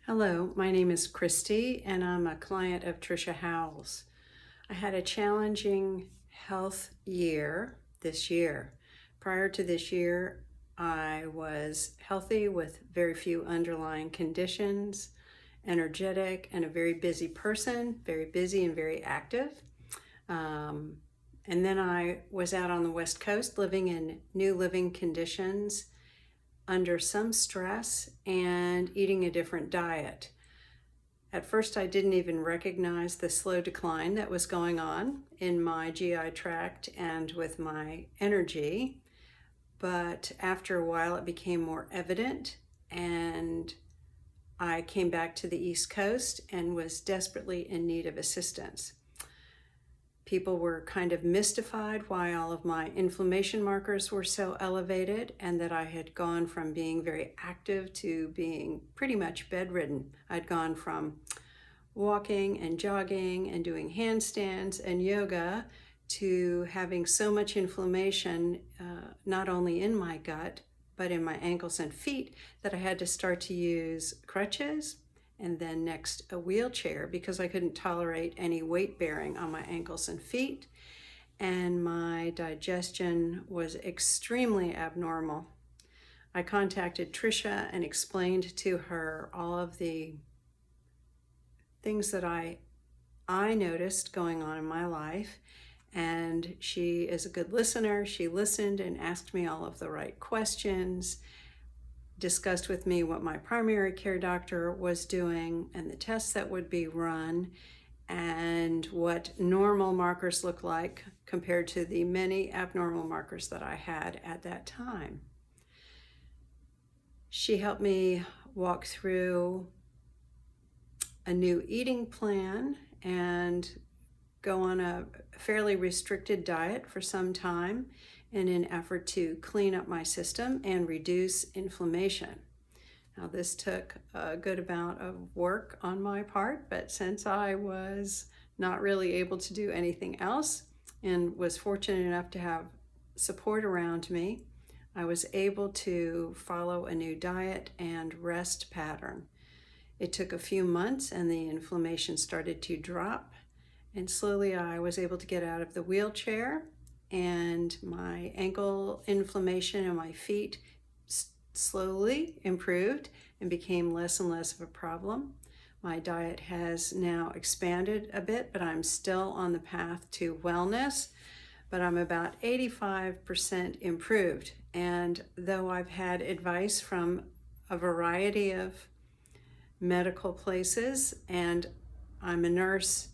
Hello, my name is Kristi, and I'm a client of Trisha Howell's. I had a challenging health year this year. Prior to this year, I was healthy with very few underlying conditions, energetic, and a very busy person, very busy and very active. And then I was out on the West Coast living in new living conditions, under some stress, and eating a different diet. At first, I didn't even recognize the slow decline that was going on in my GI tract and with my energy. But after a while, it became more evident, and I came back to the East Coast and was desperately in need of assistance. People were kind of mystified why all of my inflammation markers were so elevated, and that I had gone from being very active to being pretty much bedridden. I'd gone from walking and jogging and doing handstands and yoga to having so much inflammation, not only in my gut, but in my ankles and feet, that I had to start to use crutches and then next a wheelchair because I couldn't tolerate any weight bearing on my ankles and feet. And my digestion was extremely abnormal. I contacted Trisha and explained to her all of the things that I noticed going on in my life. And she is a good listener. She listened and asked me all of the right questions, discussed with me what my primary care doctor was doing and the tests that would be run and what normal markers look like compared to the many abnormal markers that I had at that time. She helped me walk through a new eating plan and go on a fairly restricted diet for some time in an effort to clean up my system and reduce inflammation. Now, this took a good amount of work on my part, but since I was not really able to do anything else and was fortunate enough to have support around me, I was able to follow a new diet and rest pattern. It took a few months and the inflammation started to drop, and slowly I was able to get out of the wheelchair, and my ankle inflammation in my feet slowly improved and became less and less of a problem. My diet has now expanded a bit, but I'm still on the path to wellness, but I'm about 85% improved. And though I've had advice from a variety of medical places, and I'm a nurse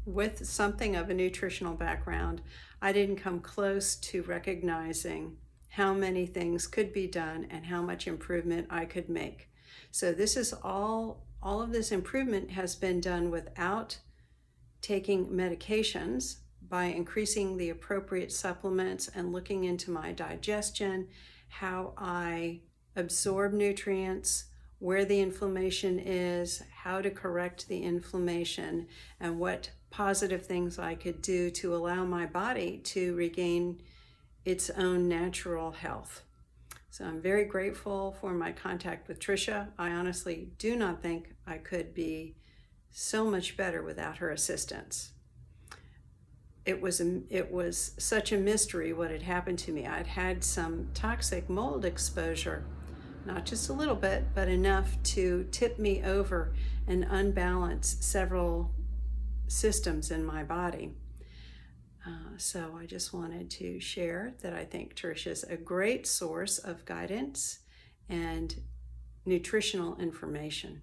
with something of a nutritional background, I didn't come close to recognizing how many things could be done and how much improvement I could make. So this is all of this improvement has been done without taking medications, by increasing the appropriate supplements and looking into my digestion, how I absorb nutrients, where the inflammation is, how to correct the inflammation, and what positive things I could do to allow my body to regain its own natural health. So I'm very grateful for my contact with Trisha. I honestly do not think I could be so much better without her assistance. It was such a mystery what had happened to me. I'd had some toxic mold exposure, not just a little bit, but enough to tip me over and unbalance several systems in my body. So I just wanted to share that I think Trisha's a great source of guidance and nutritional information.